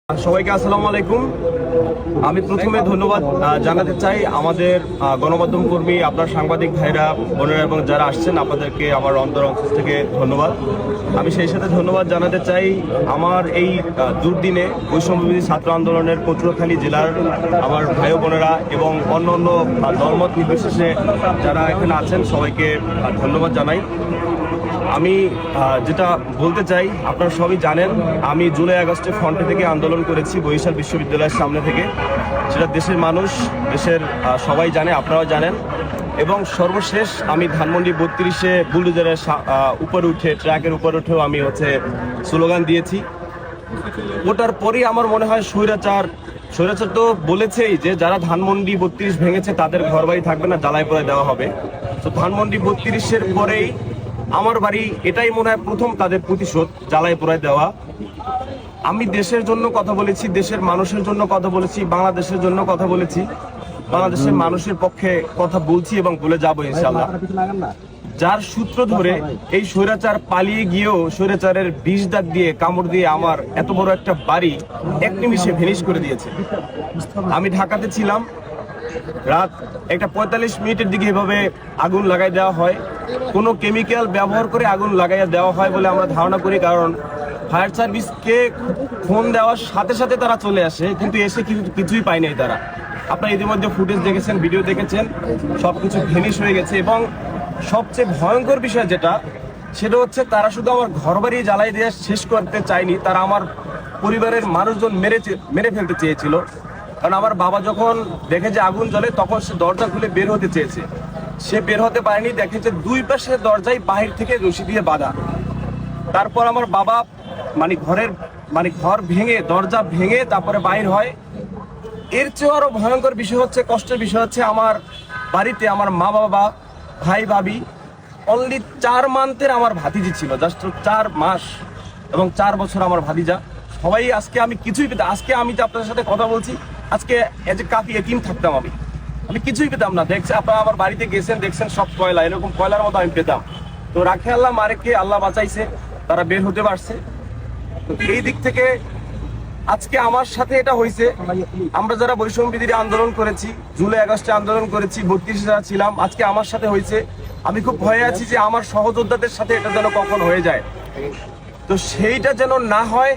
সবাইকে আসসালামু আলাইকুম। আমি প্রথমে ধন্যবাদ জানাতে চাই আমাদের গণমাধ্যম কর্মী, আপনার সাংবাদিক ভাইরা, বোনেরা এবং যারা আসছেন, আপনাদেরকে আমার অন্তর থেকে ধন্যবাদ। আমি সেই সাথে ধন্যবাদ জানাতে চাই আমার এই দুর্দিনে বৈষম্যবিরোধী ছাত্র আন্দোলনের পটুয়াখালী জেলার আমার ভাই বোনেরা এবং অন্য অন্য দলমত নির্বিশেষে যারা এখানে আছেন, সবাইকে ধন্যবাদ জানাই। আমি যেটা বলতে চাই, আপনারা সবই জানেন, আমি জুলাই আগস্টে ফ্রন্টে থেকে আন্দোলন করেছি বরিশাল বিশ্ববিদ্যালয়ের সামনে থেকে। সেটা দেশের মানুষ, দেশের সবাই জানে, আপনারাও জানেন। এবং সর্বশেষ আমি ধানমন্ডি 32-এ বুলডোজারের উপরে উঠে, ট্র্যাকের উপরে উঠেও আমি স্লোগান দিয়েছি। ওটার পরেই আমার মনে হয় স্বৈরাচার তো বলেছেই যে যারা ধানমন্ডি 32 ভেঙেছে তাদের ঘর বাড়ি থাকবে না, জ্বালায় পোড়ায় দেওয়া হবে। তো ধানমন্ডি 32-এর পরেই আমার বাড়ি, এটাই মনে হয় প্রথম তাদের প্রতিশোধ, জ্বালায় পোড়ায় দেওয়া। আমি দেশের জন্য কথা বলেছি, দেশের মানুষের জন্য কথা বলেছি, বাংলাদেশের জন্য কথা বলেছি, বাংলাদেশের মানুষের পক্ষে কথা বলছি এবং বলে যাবো ইনশাআল্লাহ। যার সূত্র ধরে এই স্বৈরাচার পালিয়ে গিয়েও স্বৈরাচারের বিষ দাগ দিয়ে, কামড় দিয়ে আমার এত বড় একটা বাড়ি এক নিমিষে ভেনিশ করে দিয়েছে। আমি ঢাকাতে ছিলাম, রাত 1:45 দিকে এভাবে আগুন লাগাই দেওয়া হয়। কোনো কেমিক্যাল ব্যবহার করে আগুন লাগাইয়া দেওয়া হয় বলে আমরা ধারণা করি, কারণ ফায়ার সার্ভিসকে ফোন দেওয়ার সাথে সাথে তারা চলে আসে, কিন্তু এসে কিছুই পায় নাই তারা। আপনারা ইতিমধ্যে ফুটেজ দেখেছেন, ভিডিও দেখেছেন, সবকিছু ভেনিশ হয়ে গেছে। এবং সবচেয়ে ভয়ঙ্কর বিষয় যেটা, সেটা হচ্ছে তারা শুধু আমার ঘরবাড়ি জ্বালাই দিয়ে শেষ করতে চায়নি, তারা আমার পরিবারের মানুষজন মেরে ফেলতে চেয়েছিল। কারণ আমার বাবা যখন দেখে যে আগুন জ্বলে, তখন সে দরজা খুলে বের হতে চেয়েছে, সে বের হতে পারেনি। দেখে যে দুই পাশে দরজায় বাহির থেকে রশি দিয়ে বাঁধা। তারপর আমার বাবা ঘর ভেঙে, দরজা ভেঙে তারপরে বাইর হয়। এর চেয়ে আরো ভয়ঙ্কর বিষয় হচ্ছে, কষ্টের বিষয় হচ্ছে, আমার বাড়িতে আমার মা বাবা, ভাই ভাবি, অনলি 4 মান্থের আমার ভাতিজি ছিল, জাস্ট 4 মাস এবং 4 বছর আমার ভাতিজা। সবাই আজকে আমি কিছুই পেতাম, আজকে আমি তো আপনাদের সাথে কথা বলছি, আজকে এজ এ কাফি এটিম থাকতাম, আমি কিছুই পেতাম না। দেখছে আপনারা আমার বাড়িতে গেছেন, দেখছেন সব কয়লা, এরকম কয়লার মতো আমি পেতাম। তো রাখে আল্লাহ, মারেকে আল্লাহ বাঁচাইছে, তারা বের হতে পারছে। তো এই দিক থেকে আজকে আমার সাথে এটা হয়েছে। আমরা যারা বৈষম্য বিরোধী আন্দোলন করেছি, জুলাই আগস্টে আন্দোলন করেছি, 32 যারা ছিলাম, আজকে আমার সাথে হয়েছে। আমি খুব ভয়ে আছি যে আমার সহযোদ্ধাদের সাথে এটা যেন কখন হয়ে যায়। তো সেইটা যেন না হয়,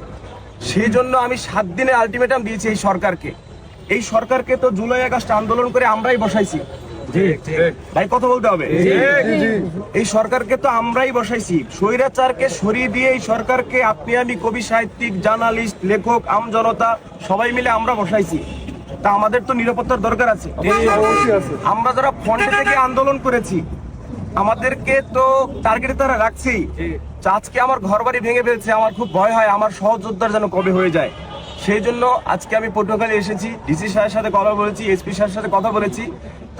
সেই জন্য আমি 7 দিনের আলটিমেটাম দিয়েছি এই সরকারকে। এই সরকারকে তো জুলাই আগস্ট আন্দোলন করে আমরাই বসাইছি, ভাই কথা বলতে হবে। এই সরকারকে তো আমরাই বসাইছি, স্বৈরাচারকে সরিয়ে দিয়ে এই সরকারকে আপনি আমি, কবি সাহিত্যিক, জার্নালিস্ট, লেখক, আমজনতা সবাই মিলে আমরা বসাইছি। তা আমাদের তো নিরাপত্তার দরকার আছে। আমরা যারা ফ্রন্টে থেকে আন্দোলন করেছি, আমাদেরকে তো টার্গেটে তারা রাখছেই। আজকে আমার ঘর বাড়ি ভেঙে ফেলছে, আমার খুব ভয় হয় আমার সহযোদ্ধার যেন কবে হয়ে যায়। সেই জন্য আজকে আমি পটুয়াখালী এসেছি, ডিসি সাহেবের সাথে কথা বলেছি, এসপি সাহেবের সাথে কথা বলেছি।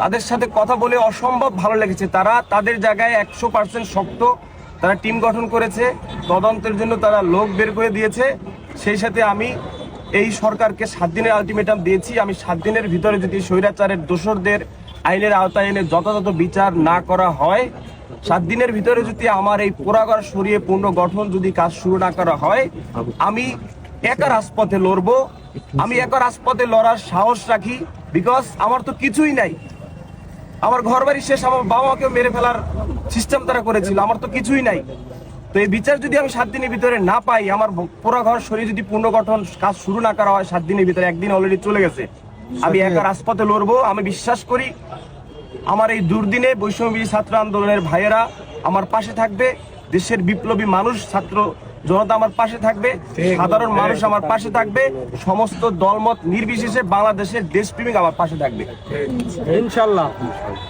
তাদের সাথে কথা বলে অসম্ভব ভালো লেগেছে। তারা তাদের জায়গায় 100% শক্ত, তারা টিম গঠন করেছে, তদন্তের জন্য তারা লোক বের করে দিয়েছে। সেই সাথে আমি এই সরকারকে 7 দিনের আলটিমেটাম দিয়েছি। আমি 7 দিনের ভিতরে যদি স্বৈরাচারের দোষরদের আইনের আওতায় এনে যথাযথ বিচার না করা হয়, 7 দিনের ভিতরে যদি আমার এই পোড়াঘর সরিয়ে পুনর্গঠন যদি কাজ শুরু না করা হয়, আমি একা রাজপথে লড়বো। আমি একা রাজপথে লড়ার সাহস রাখি, বিকজ আমার তো কিছুই নাই। আমার ঘর বাড়ি শেষ, আমার বাবা মাকেও মেরে ফেলার সিস্টেম তারা করেছিল, আমার তো কিছুই নাই। তো এই বিচার যদি আমি 7 দিনের ভিতরে না পাই, আমার পোড়াঘর সরিয়ে যদি পুনর্গঠন কাজ শুরু না করা হয় 7 দিনের ভিতরে, একদিন অলরেডি চলে গেছে, আমি একা রাজপথে লড়বো। আমি বিশ্বাস করি আমার এই দুর্দিনে বৈষম্যবিরোধী ছাত্র আন্দোলনের ভাইয়েরা আমার পাশে থাকবে, দেশের বিপ্লবী মানুষ, ছাত্র জনতা আমার পাশে থাকবে, সাধারণ মানুষ আমার পাশে থাকবে, সমস্ত দলমত নির্বিশেষে বাংলাদেশের দেশপ্রেমিক আমার পাশে থাকবে ইনশাআল্লাহ।